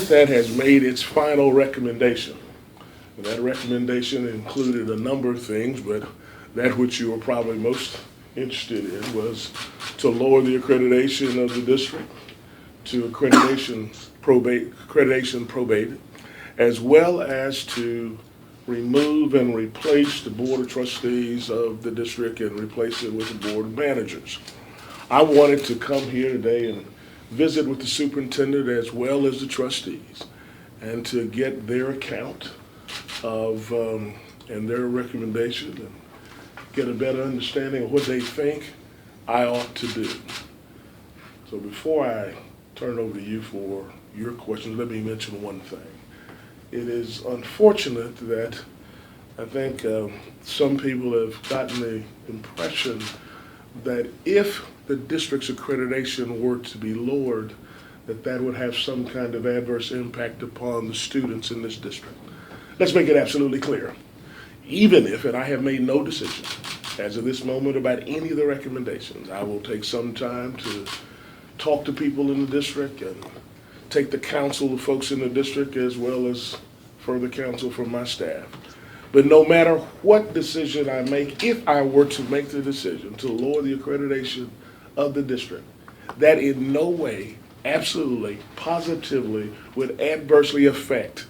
with that has made its final recommendation. And that recommendation included a number of things, but that which you were probably most interested in was to lower the accreditation of the district to accreditation probate, as well as to remove and replace the board of trustees of the district and replace it with the board of managers. I wanted to come here today and visit with the superintendent as well as the trustees and to get their account of and their recommendation and get a better understanding of what they think I ought to do. So before I turn it over to you for your questions, let me mention one thing. It is unfortunate that I think some people have gotten the impression that if the district's accreditation were to be lowered, that would have some kind of adverse impact upon the students in this district. Let's make it absolutely clear. Even if, and I have made no decision as of this moment about any of the recommendations, I will take some time to talk to people in the district and take the counsel of folks in the district as well as further counsel from my staff. But no matter what decision I make, if I were to make the decision to lower the accreditation of the district, that in no way, absolutely, positively would adversely affect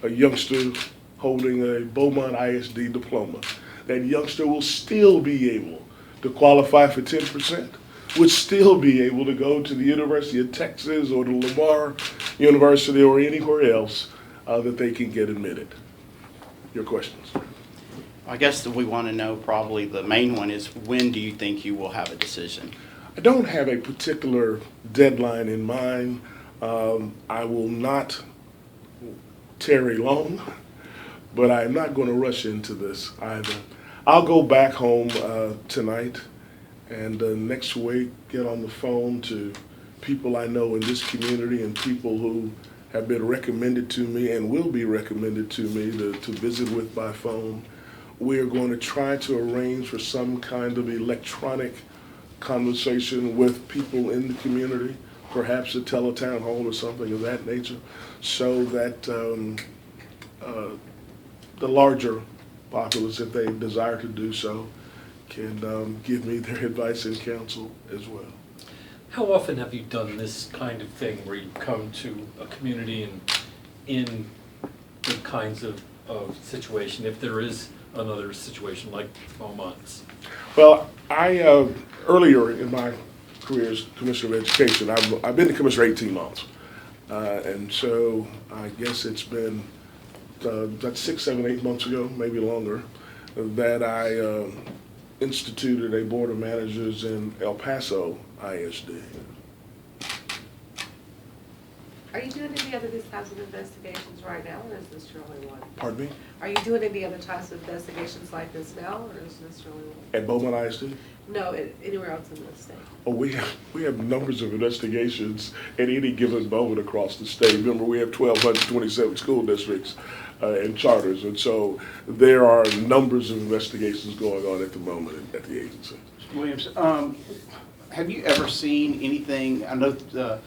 a youngster holding a Beaumont ISD diploma. That youngster will still be able to qualify for 10%, would still be able to go to the University of Texas or the Lamar University or anywhere else that they can get admitted. Your questions? I guess that we want to know, probably the main one is, when do you think you will have a decision? I don't have a particular deadline in mind. I will not tarry long, but I'm not going to rush into this either. I'll go back home tonight and next week get on the phone to people I know in this community and people who have been recommended to me and will be recommended to me to visit with by phone. We are going to try to arrange for some kind of electronic conversation with people in the community, perhaps a teletown hall or something of that nature, so that the larger populace, if they desire to do so, can give me their advice and counsel as well. How often have you done this kind of thing where you come to a community and in the kinds of situation, if there is another situation like Beaumont's? Well, I earlier in my career as Commissioner of Education, I've been the Commissioner 18 months. And so I guess it's been about 6, 7, 8 months ago, maybe longer, that I instituted a board of managers in El Paso ISD. Are you doing any other these types of investigations right now, or is this your only one? Pardon me? Are you doing any other types of investigations like this now, or is this your only one? At Beaumont ISD? No, anywhere else in the state? Oh, we have numbers of investigations at any given moment across the state. Remember, we have 1,227 school districts and charters, and so there are numbers of investigations going on at the moment at the agency. Mr. Williams, have you ever seen anything? I know the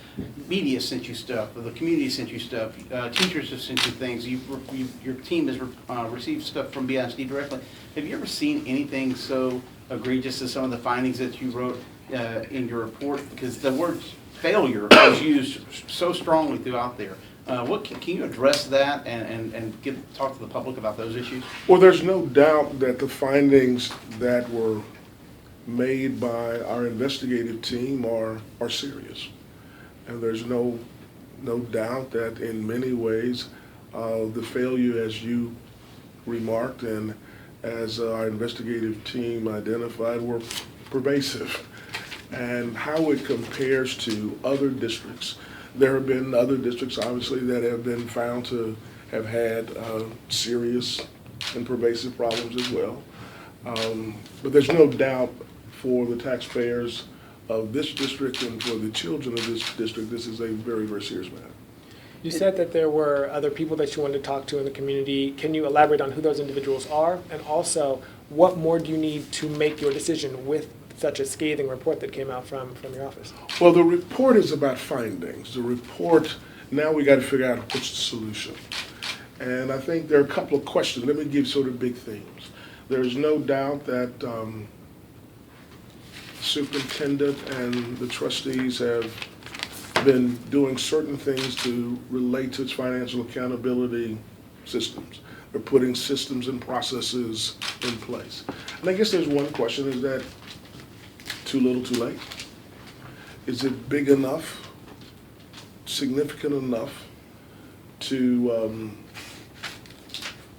media sent you stuff, or the community sent you stuff, teachers have sent you things, your team has received stuff from BISD directly. Have you ever seen anything so egregious as some of the findings that you wrote in your report? Because the word failure was used so strongly throughout there. Can you address that and talk to the public about those issues? Well, there's no doubt that the findings that were made by our investigative team are serious. And there's no doubt that in many ways the failure, as you remarked and as our investigative team identified, were pervasive. And how it compares to other districts. There have been other districts, obviously, that have been found to have had serious and pervasive problems as well. But there's no doubt for the taxpayers of this district and for the children of this district, this is a very, very serious matter. You said that there were other people that you wanted to talk to in the community. Can you elaborate on who those individuals are? And also, what more do you need to make your decision with such a scathing report that came out from your office? Well, the report is about findings. The report Now we got to figure out what's the solution. And I think there are a couple of questions. Let me give sort of big themes. There's no doubt that superintendent and the trustees have been doing certain things to relate to its financial accountability systems. They're putting systems and processes in place. And I guess there's one question, is that too little too late? Is it big enough, significant enough to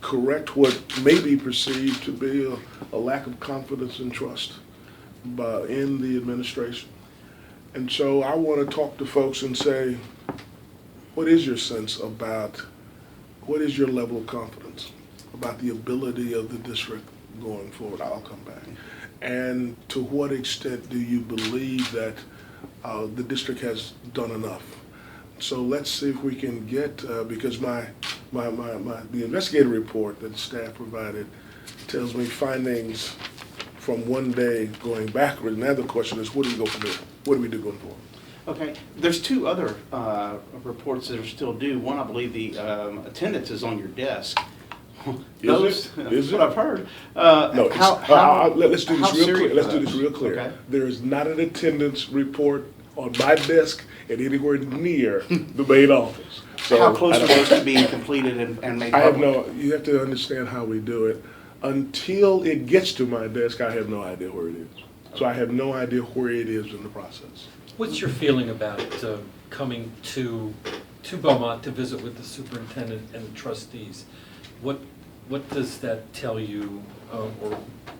correct what may be perceived to be a lack of confidence and trust in the administration? And so I want to talk to folks and say, what is your sense about, what is your level of confidence about the ability of the district going forward? I'll come back. And to what extent do you believe that the district has done enough? So let's see if we can get, because the investigative report that staff provided tells me findings from one day going backward. Now the question is, what do we go from there? What do we do going forward? Okay, there's two other reports that are still due. One, I believe the attendance is on your desk. Is it? That's what I've heard. No, let's do how this real serious clear. Let's are do this those? real clear. Okay. There is not an attendance report on my desk and anywhere near the main office. So How close I are don't- those to being completed and made I have public? no, you have to understand how we do it. Until it gets to my desk, I have no idea where it is. So I have no idea where it is in the process. What's your feeling about coming to Beaumont to visit with the superintendent and the trustees? What does that tell you, or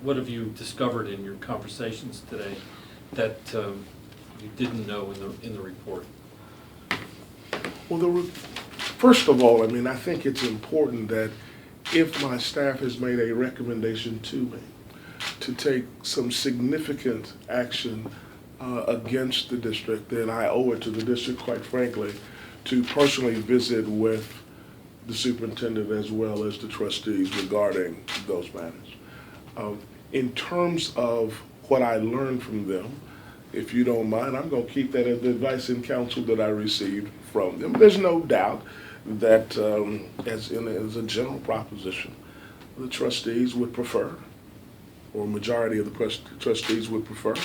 what have you discovered in your conversations today that you didn't know in the report? Well, first of all, I mean, I think it's important that if my staff has made a recommendation to me to take some significant action against the district, then I owe it to the district, quite frankly, to personally visit with the superintendent as well as the trustees regarding those matters. In terms of what I learned from them, if you don't mind, I'm going to keep that as the advice and counsel that I received from them. There's no doubt that, as a general proposition, the trustees would prefer, or majority of the trustees would prefer,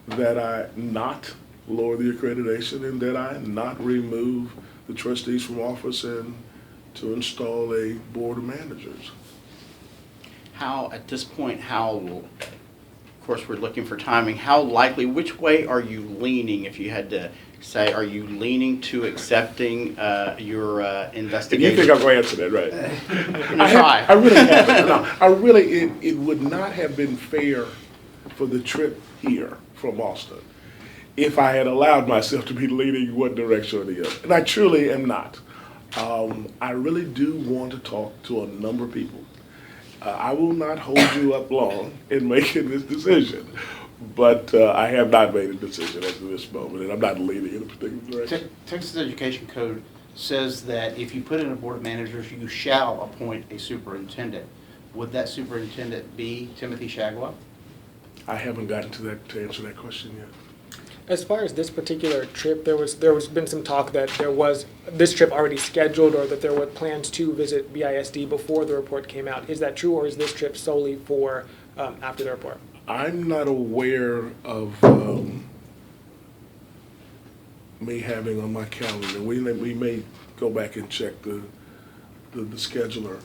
that I not lower the accreditation and that I not remove the trustees from office and to install a board of managers. How, at this point, of course, we're looking for timing, how likely, which way are you leaning, if you had to say, are you leaning to accepting your And you investigation? think I'm going to answer that, right? Try. I really haven't. No, it would not have been fair for the trip here from Austin if I had allowed myself to be leaning one direction or the other. And I truly am not. I really do want to talk to a number of people. I will not hold you up long in making this decision, but I have not made a decision at this moment, and I'm not leaning in a particular direction. Texas Education Code says that if you put in a board of managers, you shall appoint a superintendent. Would that superintendent be Timothy Shagwell? I haven't gotten to answer that question yet. As far as this particular trip, there was been some talk that there was this trip already scheduled, or that there were plans to visit BISD before the report came out. Is that true, or is this trip solely for after the report? I'm not aware of me having on my calendar. We may go back and check the scheduler,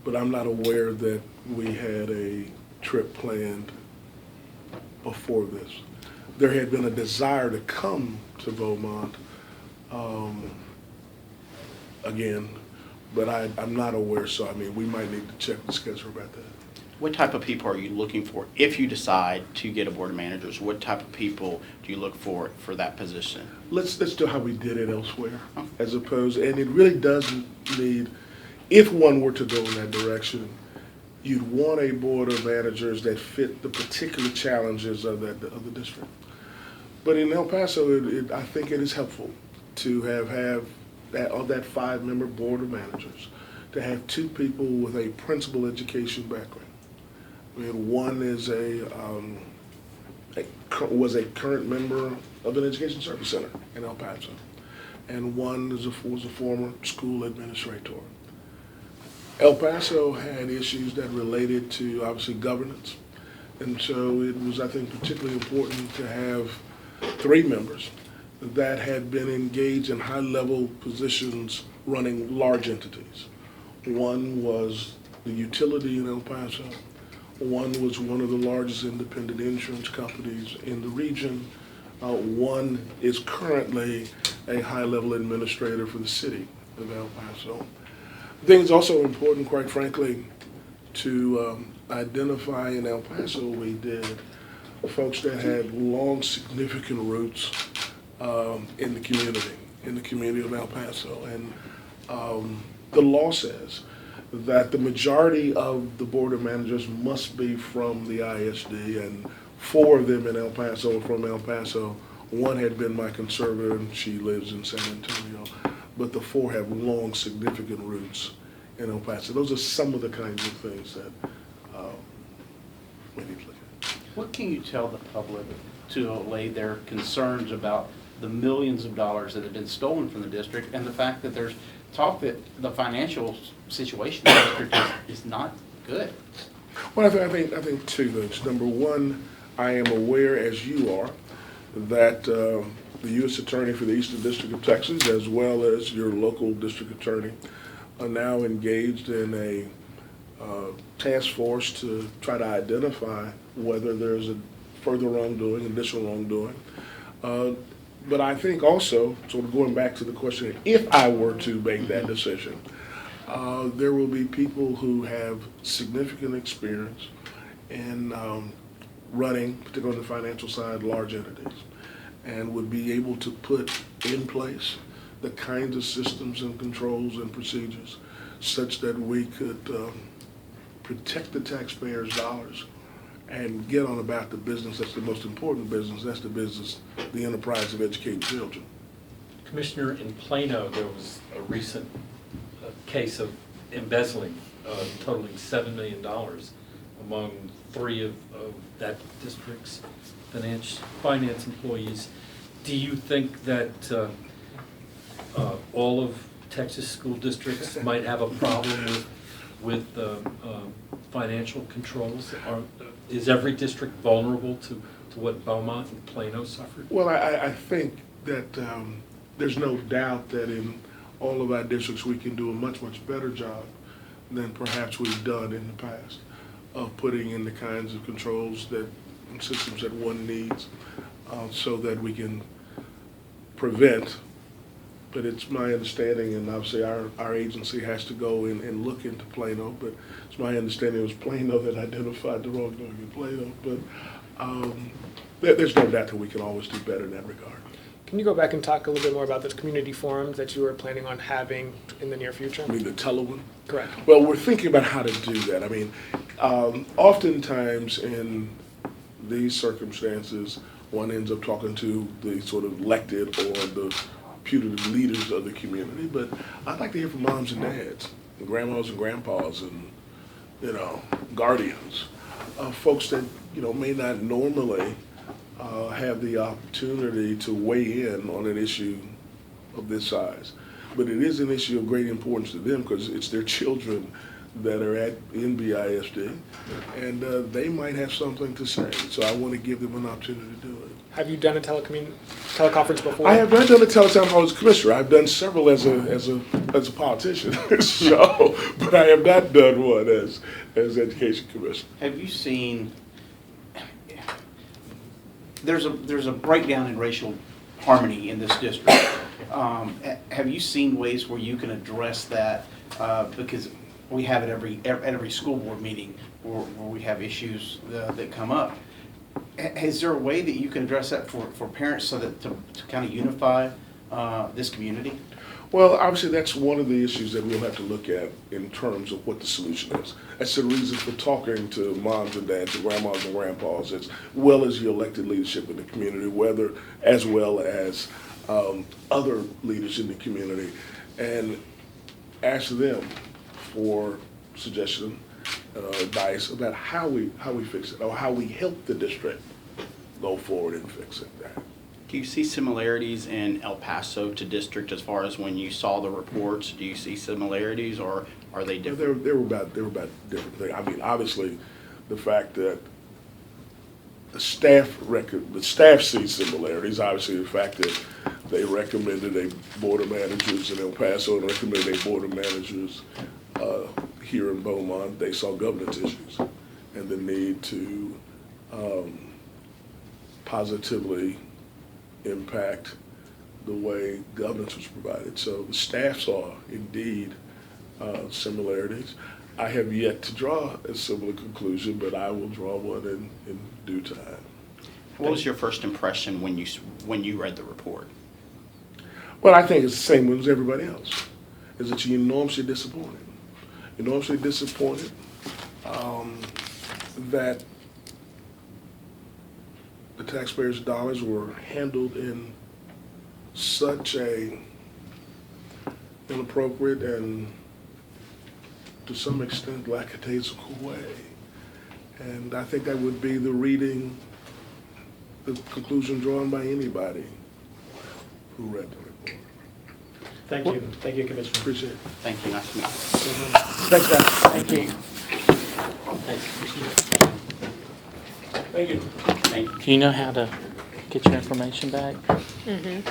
but I'm not aware that we had a trip planned before this. There had been a desire to come to Beaumont again, but I'm not aware, so I mean, we might need to check the schedule about that. What type of people are you looking for if you decide to get a board of managers? What type of people do you look for that position? Let's do how we did it elsewhere, as opposed, and it really doesn't need, if one were to go in that direction, you'd want a board of managers that fit the particular challenges of the district. But in El Paso, I think it is helpful to have that 5-member board of managers, to have 2 people with a principal education background. I mean, one is was a current member of an education service center in El Paso, and one was a former school administrator. El Paso had issues that related to, obviously, governance. And so it was, I think, particularly important to have 3 members that had been engaged in high-level positions running large entities. One was the utility in El Paso. One was one of the largest independent insurance companies in the region. One is currently a high-level administrator for the city of El Paso. I think it's also important, quite frankly, to identify in El Paso, we did folks that had long, significant roots in the community of El Paso. And the law says that the majority of the board of managers must be from the ISD, and 4 of them in El Paso are from El Paso. One had been my conservator, and she lives in San Antonio. But the 4 have long, significant roots in El Paso. Those are some of the kinds of things that we need to look at. What can you tell the public to allay their concerns about the millions of dollars that have been stolen from the district and the fact that there's talk that the financial situation of the district is not good? Well, I think 2 things. Number one, I am aware, as you are, that the U.S. Attorney for the Eastern District of Texas, as well as your local district attorney, are now engaged in a task force to try to identify whether there's a further wrongdoing, additional wrongdoing. But I think also, sort of going back to the question, if I were to make that decision, there will be people who have significant experience in running, particularly on the financial side, large entities, and would be able to put in place the kinds of systems and controls and procedures such that we could protect the taxpayers' dollars and get on about the business that's the most important business. That's the business, the enterprise of educating children. Commissioner, in Plano, there was a recent case of embezzling totaling $7 million among 3 of that district's finance employees. Do you think that all of Texas school districts might have a problem with financial controls? Is every district vulnerable to what Beaumont and Plano suffered? Well, I think that there's no doubt that in all of our districts we can do a much, much better job than perhaps we've done in the past of putting in the kinds of controls that and systems that one needs so that we can prevent. But it's my understanding, and obviously our agency has to go and look into Plano, but it's my understanding it was Plano that identified the wrongdoing in Plano. But there's no doubt that we can always do better in that regard. Can you go back and talk a little bit more about those community forums that you were planning on having in the near future? I mean, the Telewan? Correct. Well, we're thinking about how to do that. I mean, oftentimes in these circumstances, one ends up talking to the sort of elected or the putative leaders of the community, but I'd like to hear from moms and dads, and grandmas and grandpas, and guardians, folks that may not normally have the opportunity to weigh in on an issue of this size, but it is an issue of great importance to them because it's their children that are in BISD, and they might have something to say. So I want to give them an opportunity to do it. Have you done a teleconference before? I have not done a teleconference. I was a commissioner. I've done several as a politician. So, but I have not done one as education commissioner. Have you seen, there's a breakdown in racial harmony in this district. Have you seen ways where you can address that? Because we have it at every school board meeting where we have issues that come up. Is there a way that you can address that for parents so that to kind of unify this community? Well, obviously, that's one of the issues that we'll have to look at in terms of what the solution is. That's the reason for talking to moms and dads and grandmas and grandpas, as well as your elected leadership in the community, as well as other leaders in the community, and ask them for suggestion, advice about how we fix it, or how we help the district go forward in fixing that. Do you see similarities in El Paso to district as far as when you saw the reports? Do you see similarities, or are they Yeah, different? they were about different things. I mean, obviously, the fact that the staff sees similarities. Obviously, the fact that they recommended a board of managers in El Paso and recommended a board of managers here in Beaumont. They saw governance issues and the need to positively impact the way governance was provided. So the staff saw indeed similarities. I have yet to draw a similar conclusion, but I will draw one in due time. What was your first impression when you read the report? Well, I think it's the same one as everybody else, is that you're enormously disappointed. Enormously disappointed that the taxpayers' dollars were handled in such a inappropriate and to some extent lackadaisical way. And I think that would be the conclusion drawn by anybody who read the report. Thank you, Commissioner. Appreciate it. Thank you, nice to meet you. Thanks, guys. Thank you. Thank you. Thank you. Do you know how to get your information back?